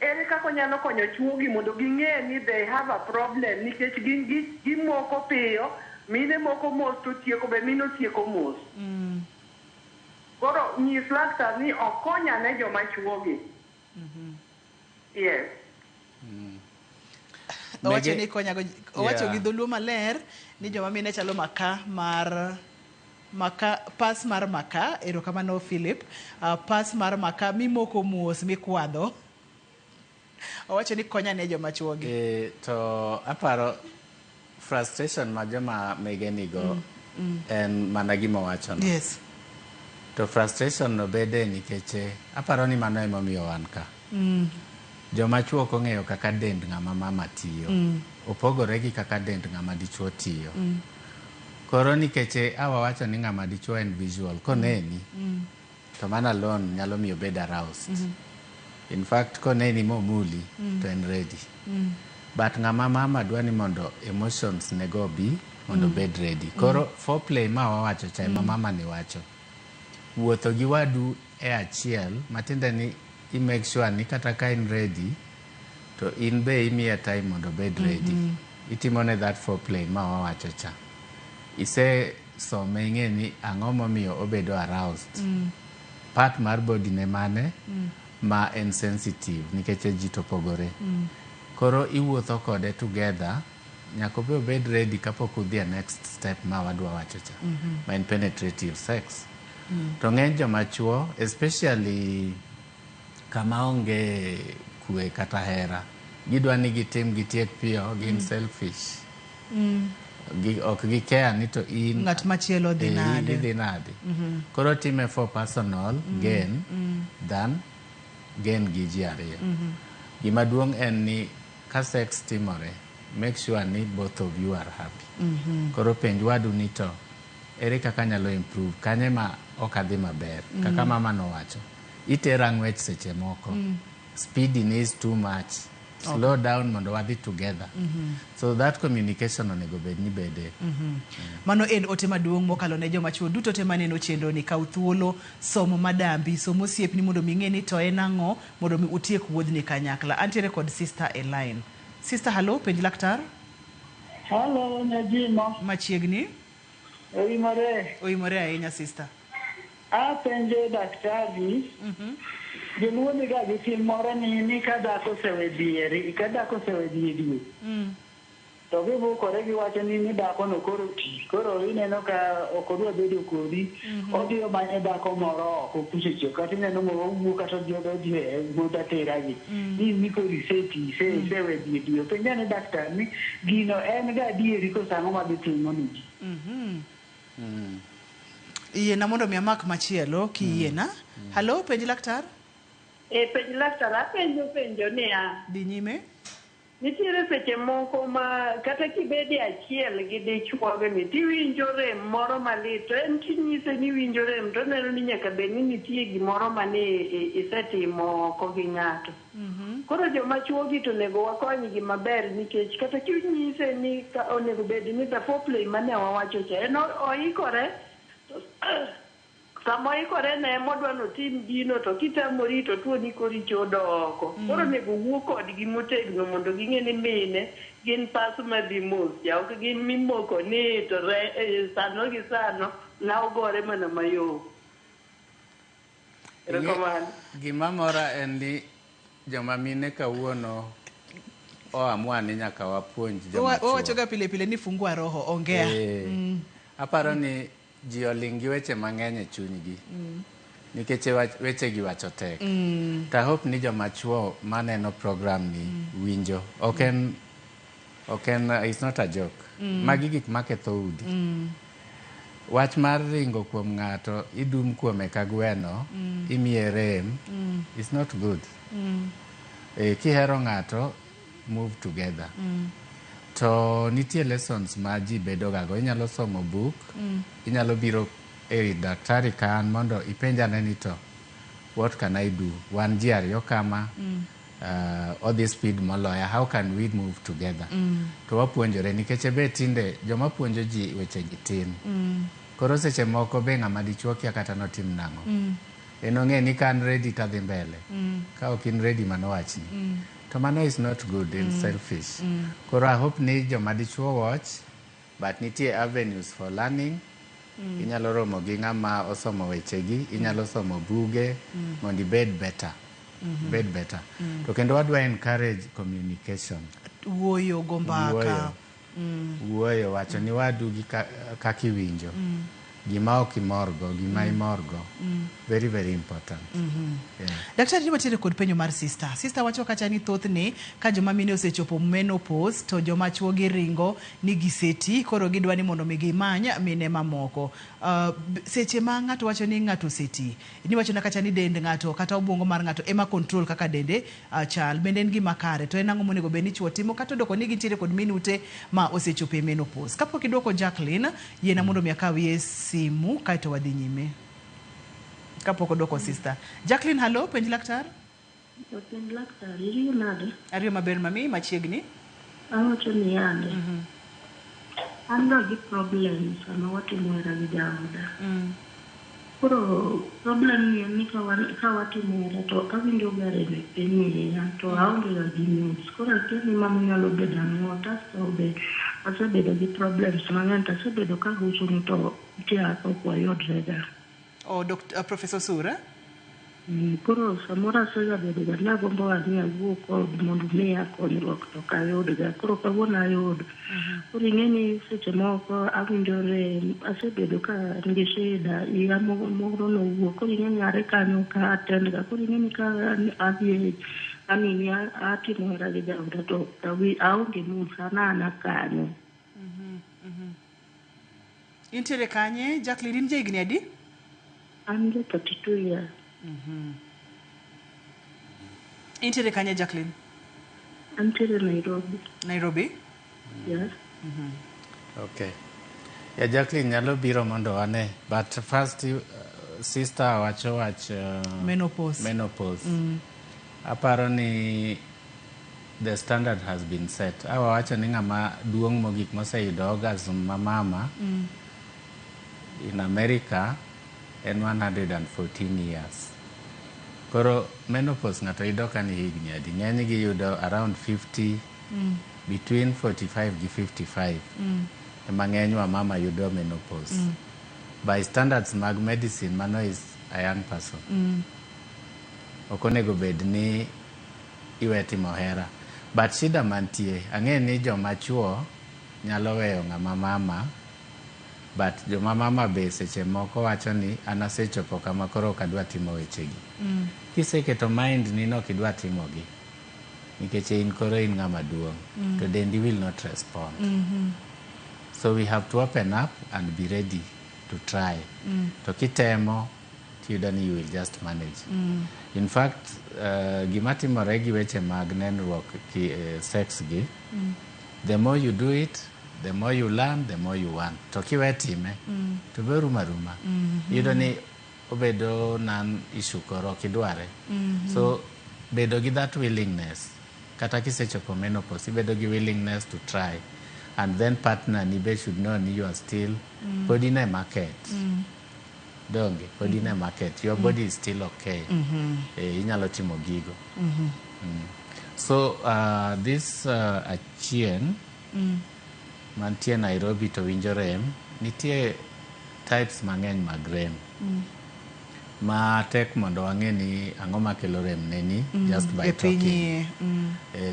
Ere kako nyalo konyo chuogi mondo ging'e ni they have a problem nikech gimoko piyo, mine moko mos to tieko be mine otieko mos. Koro nyis laktar ni okonya ne joma chuogi. Yes. Owacho ni konyago, owacho gi dholuo maler ni joma mine chalo pas mar maka, erokamano Philip, pas mar maka mimoko mos mikwadho. Owacho ni konya ne joma chuogi. To aparo frustration ma joma mege nigo en mana gima wacho no. Yes. To frustration no bede nikech aparo ni mano emomiyo wan ka. Joma chuo ok ong'eyo kaka dend ng'ama mama tiyo. Opogore gi kaka dend ng'ama dichuo tiyo. Koro nikech awawacho ni ng'ama dichuo en visual, koneni to mana alone nyalo miyo bed aroused. In fact, koneni momuli to en ready. But ng'ama mama dwa ni mondo emotions nego bi mondo bed ready. Koro foreplay ma wawacho cha mama ni wacho. Wuotho gi wadu e achiel matiende ni I make sure ni kata ka in ready to in be imiya time mondo bed ready. Itimone that foreplay ma wawacho cha. Ise some ing'e ni ang'o momiyo obedo aroused. Part mar body ne mane ma en sensitive nikech ji to pogore. Koro iwuotho kode together nyako be obed ready kapok udhi next step ma wadwa wacho cha. Ma en penetrative sex. To ng'eny joma chuo, especially kama onge kwe kata hera, gidwa ni gitim gitiek piyo, gin selfish. Ok gikea ni to in ng'at machielo dhi nade. Koro time for personal gain than gain gi ji ariyo. Gima duong' en ni ka sex timore, make sure ni both of you are happy. Mhm. Koro penj wadu ni to ere kaka nyalo improve kanye ma ok adhi maber kaka mama nowacho itera ng'wech seche moko speeding is too much, slow down mondo wadhi together. So that communication onego bed ni bede. Mano en ote maduong' mokalo ne joma chuo duto te maneno chenro ni kaw thuolo somo madambi somo osiepni mondo mi ng'e ni to en ang'o mondo mi utiek wuodhni kanyakla. Antiere kod sister e line. Sister, hello, penj laktar. Hello, Najimo. Machiegni. Oimore ahinya sister. Apenjo daktari. Joluo niga gi tim moro ni ka dhako osewedieri dwe. To gibukore giwacho ni dhako no koro ti. Koro ineno ka ok odwa bedo kodi. Odhiyo manyo dhako moro oko kuchecho. Kata ineno moro owuok kata odhi e muda teragi. Ni kori sewedieri dwe. Penja ni daktari ni gino en ga adieri koso ang'o ma gitimo ni ji. Yiena mondo mi amak machielo kiyiena. Hello, penj laktar. Penj laktar, apenjo niya. Dhi nyime. Nitiere seche moko ma kata kibede achiel gi dichuogni tiwinjo rem moro malit to en kinyise ni winjo rem to neno ni nyaka bed ni nitie gimoro mane isetimo oko gi ng'ato. Koro joma chuogi to onego wakonygi maber nikech kata kinyise ni onego bed ni the foreplay mane wawacho cha en oikore sama oikore ne modwa notim gino to kitamori to tuo ni kori chodo oko. Koro onego wuo kodgi motegno mondo ging'e ni mine gin paso madhi mos ja ok gin mimoko ni to sano gi sano na ogore mana mayom. Gima mora en ni joma mine kawuono oamua ni nyaka wapuonj joma chuo. Owachoga pile pile ni fungua roho ongea. Aparo ni ji oling' gi weche mang'eny e chunygi nikech weche gi wacho tek. To hope ni joma chuo maneno program ni winjo. Ok en it's not a joke. Magi gik maketho udi. Wach mar ringo kuom ng'ato idum kuome ka gweno imiye rem it's not good. Kihero ng'ato move together. To nitie lessons ma ji bedo gago. Inyalo somo book, inyalo biro e daktari kan mondo ipenjane ni to what can I do? Wan ji ariyo kama, all this speed moloya, how can we move together? To wapuonjore nikech be tinde joma puonjo ji weche gi tin. Koro seche moko be ng'ama dichuo kia kata notim nang'o. En ong'e ni kan ready tadhi mbele. Ka ok in ready manowachni. To mano is not good and selfish. Koro I hope ni joma dichuo watch, but nitie avenues for learning. Inyalo romo gi ng'ama osomo wechegi, inyalo somo buge, mondo ibed better. Bed better. To kendo wadwa encourage communication. Wuoyo gombaka. Wuoyo wacho ni wadu gi kaka iwinjo. Gima ok imorgo, gima imorgo. Very, very important. Daktari ni watiere kod penyo mar sister. Sister wacho kacha ni thoth ni ka joma mine osechopo menopause to joma chuo gi ringo ni giseti koro gidwa ni mondo mi gimanya mine mamoko. Seche ma ng'ato wacho ni ng'ato seti. Ni wacho na kacha ni dend ng'ato kata obwongo mar ng'ato ema control kaka dende chal. Bende en gima kare to en ang'o monego bed ni chuo timo kata doko ni gintiere kod minute ma osechopo e menopause. Kapok idwoko Jacqueline yiena mondo mi akawie simu kaito wadhi nyime. Kapok odwoko sister. Jacqueline, hello, penj laktar. Penj laktar, iriyo nade? Ariyo maber mami, machiegni. Awacho ni yande. An ga gi problem sama watimo era gi jaoda. Koro problem ni en ni ka watimo era to awinjo ga rem e piny ya to aonge ga gi news. Koro akia ni mama nyalo bedo ang'o asebedo gi problems mang'eny to asebedo ka gucho ni to tia ok wayudre ga. Professor Sura? Koro samora asebedo ga nagombo ni awuo kod mondo mi akonyruok to kayud ga. Koro kawuono ayudo. Koro ing'eni seche moko awinjo rem asebedo ka nigi shida iya moro nowuok. Koro ing'eni are kanyo ka attend ga. Koro ing'eni ka adhi atimo era gi jaoda to aonge musa nana kanyo. Intiere kanye? Jacqueline, in jahigni adi? I'm just 32 years. Intiere kanye, Jacqueline? Antiere Nairobi. Nairobi? Yes. Okay. Yeah, Jacqueline nyalo biro mondo wane, but first sister wacho wach menopause. Aparo ni the standard has been set. Awa wacho ni ng'ama duong' mogik moseyudo orgasm ma mama in America en 114 years. Koro menopause ng'ato yudo ka ni higni adi. Ng'eny gi yudo around 50, between 45 gi 55. Ema ng'eny wa mama yudo menopause. By standards mag medicine, mano is a young person. Ok onego bed ni iwe timo hera. But shida mantie, ang'e ni joma chuo nyalo weyo ng'ama mama, but joma mama be seche moko wacho ni an asechopo kama koro ok adwa timo wechegi. Kiseketo mind ni nok idwa timogi, nikech in koro in ng'ama duong', to dendi will not respond. So we have to open up and be ready to try. To kitemo, tiyudo ni you will just manage. In fact, gima timore gi weche mag nenruok sex gi, the more you do it, the more you learn, the more you want. To kiwe time, to be ruma. Yudo ni obedo nan issue koro kidware. So bedo gi that willingness, kata kisechopo menopause, bedo gi willingness to try. And then partner ni be should know ni you are still body in a market. Donge, body in a market. Your body is still okay. Inyalo timo gigo. So this Achien mantie Nairobi to winjo rem, nitie types mang'eny mag rem. Ma tek mondo wang'e ni ang'o makelo rem neni just by talking.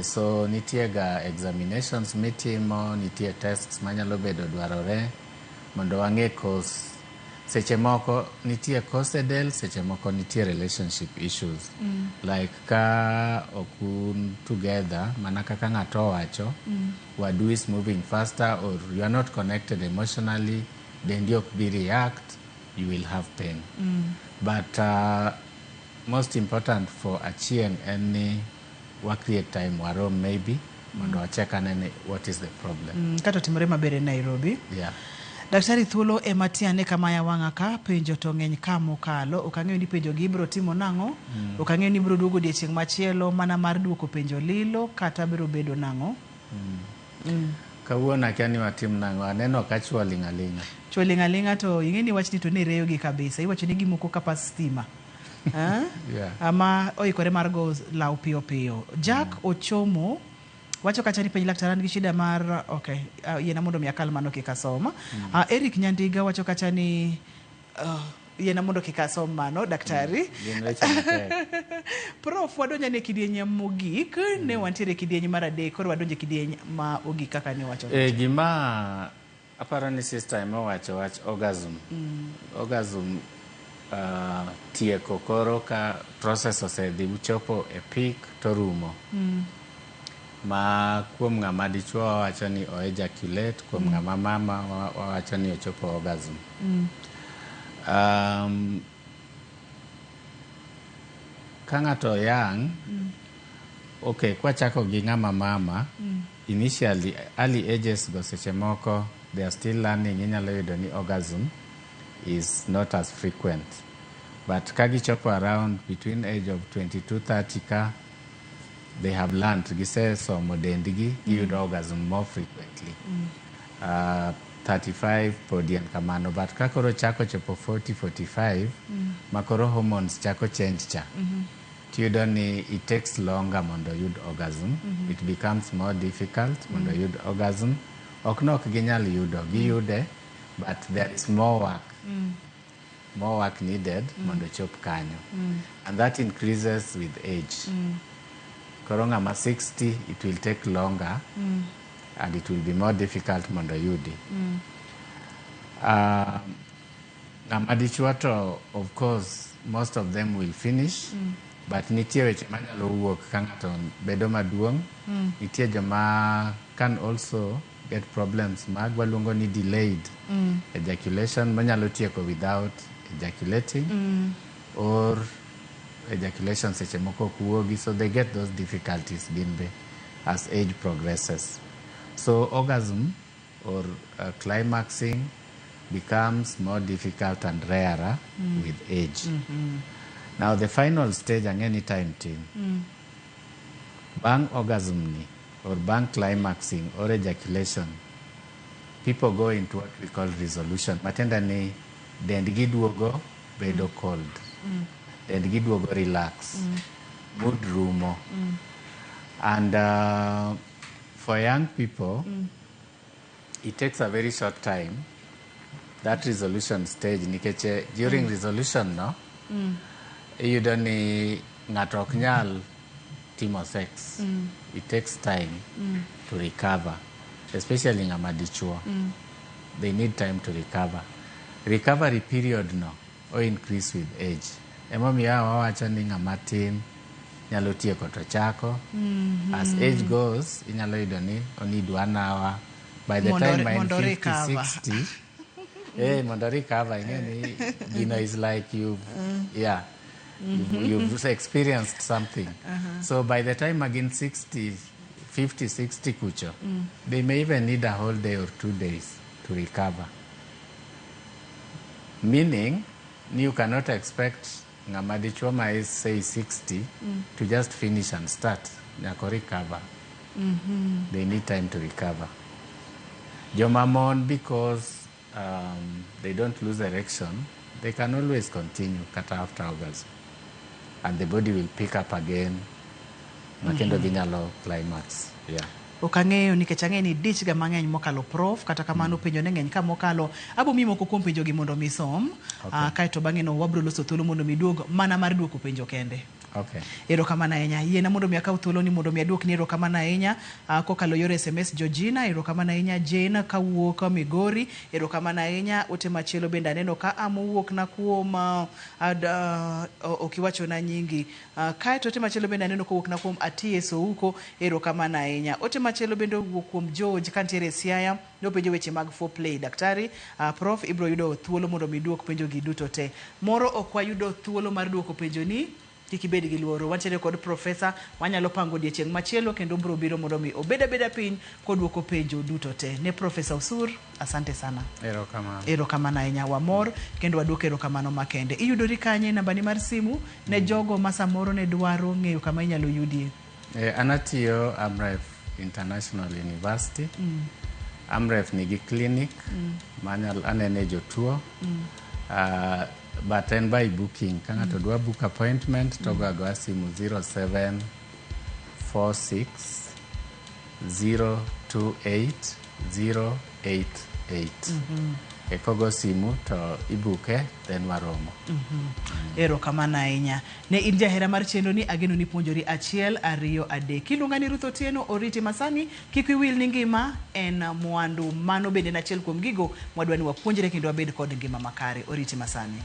So nitie ga examinations mitimo, nitie tests manyalo bedo dwarore mondo wang'e cause. Seche moko nitie cause del, seche moko nitie relationship issues. Like ka okun together, mana kaka ng'ato wacho, wadu is moving faster or you are not connected emotionally, dendi ok bi react, you will have pain. But most important for Achien en ni wa create time warom maybe mondo wacheck anene what is the problem. Kato timore maber e Nairobi. Yeah. Daktari thuolo ema tiane kama ya wanga ka penjo to ng'eny ka mokalo, ok ang'eyo ni penjo gi ibro timo nang'o, ok ang'eyo ni ibro duogo odiechieng' machielo mana mar duoko penjo lilo kata biro bedo nang'o. Kawuono akia ni watim nang'o, aneno ka chwo ling'aling'a. Chwo ling'aling'a to ing'e ni wachni to ne reyo gi kabisa, iwacho ni gimoko ka pas stima. Ama oikore mar go law piyo piyo. Jack Ochomo wacho kacha ni penj laktaran gi shida mar yena mondo miakal mano kikasoma. Eric Nyandiga wacho kacha ni yena mondo kikasom mano daktari. Prof wadonja ne kidieny mogik, ne wantiere kidieny mar adek, koro wadonje kidieny ma ogik kaka ne wacho. Gima aparo ni sister ema wacho wach orgasm. Orgasm tieko koro ka process osedhi uchopo e peak to rumo. Ma kuom ng'ama dichuo wacho ni o ejaculate, kuom ng'ama mama wacho ni ochopo orgasm. Ka ng'ato young, okay, kwa chako gi ng'ama mama, initially, early ages go seche moko, they are still learning, inyalo yudo ni orgasm is not as frequent. But kagi chopo around between age of 22-30 ka, they have learned, gise somo dendigi, yudo orgasm more frequently. 35 podian kamano, but kakoro chako chopo 40-45, makoro hormones chako change cha. Tiyudo ni it takes longer mondo yud orgasm. It becomes more difficult mondo yud orgasm. Oknok ginyal yudo, giyude, but there is more work. More work needed mondo chop kanyo. And that increases with age. Koronga ma 60, it will take longer and it will be more difficult mondo yudi. Ng'amadichwato, of course, most of them will finish, but nitie weche manyalo wuok ka ng'ato bedo maduong'. Nitie joma can also get problems mag waluongo ni delayed ejaculation, manyalo tieko without ejaculating, or ejaculation seche moko kuogi, so they get those difficulties ginbe. as age progresses. So orgasm or climaxing becomes more difficult and rarer with age. Now the final stage ang anytime tin. Bang orgasm ni or bang climaxing or ejaculation, people go into what we call resolution. Matenda ni dendgi duogo bedo cold. Dendgi duogo relax. Mood rumo. And for young people, it takes a very short time. That resolution stage, nikeche during resolution, no, you don't need ngatok nyal timo sex. It takes time to recover, especially ngamadichua. They need time to recover. Recovery period no or increase with age. Emomiya wawacho ni ngamatin nyalo tieko to chako. As age goes, inyalo yudo ni onid 1 hour. By the time I'm 50, 60, hey, mondo recover, you know, it's like you've experienced something. So by the time again 50, 60 kucho, they may even need a whole day or 2 days to recover. Meaning, you cannot expect Ngamadi Choma is, say, 60 to just finish and start. Nyako recover. They need time to recover. Jomamon, because they don't lose erection, they can always continue kata after orgasm. And the body will pick up again. Makendo ginyalo climax. Yeah. Okang'eyo nikech ang'e ni dich ga mang'eny mokalo prof kata kamano penjo ne ng'eny ka mokalo abo mimo ko kuom penjo gi mondo mi som kae to bang'e no wabro loso thuolo mondo mi duog mana mar duoko penjo kende. Okay. Erokamano ahinya. Yiena mondo mi akaw thuolo ni mondo mi aduok ni erokamano ahinya kokalo yor SMS Georgina, erokamano ahinya Jane kawuok Migori, erokamano ahinya ote machielo bende aneno ka amowuok na kuom okiwacho na nyingi kae to ote machielo bende aneno kowuok na kuom Atie Souko, erokamano ahinya. Ote machielo bende owuok kuom George kantiere Siaya, nopenjo weche mag foreplay. Daktari prof ibro yudo thuolo mondo mi duok penjo gi duto te. Moro ok wayudo thuolo mar duoko penjo ni tikibedi gi luoro. Wantiere kod profesa wanyalo pango odiechieng' machielo kendo bro biro mondo mi obeda piny koduoko penjo duto te. Ne Profesa Usur, asante sana. Erokamano ahinya, wamor kendo waduoko erokamano makende. Iyudori kanye nambani mar simu ne jogo ma samoro ne dwaro ng'eyo kama inyalo yudie? Anatiyo Amref International University. Amref nigi clinic manyal anene jotuo. But and by booking, kanga to do a book appointment, to go simu 0746 028 088. Ekogo simu to ibuke then waromo. Erokamano ahinya. Ne in jahera mar chenro ni ageno ni puonjori 1 2 3. Kiluonga ni Ruth Otieno, oriti masani, kik iwil ni ngima en mwandu. Mano bende na achiel kuom gigo mwadwani wapuonjre kendo wabed kod ngima makare. Oriti masani.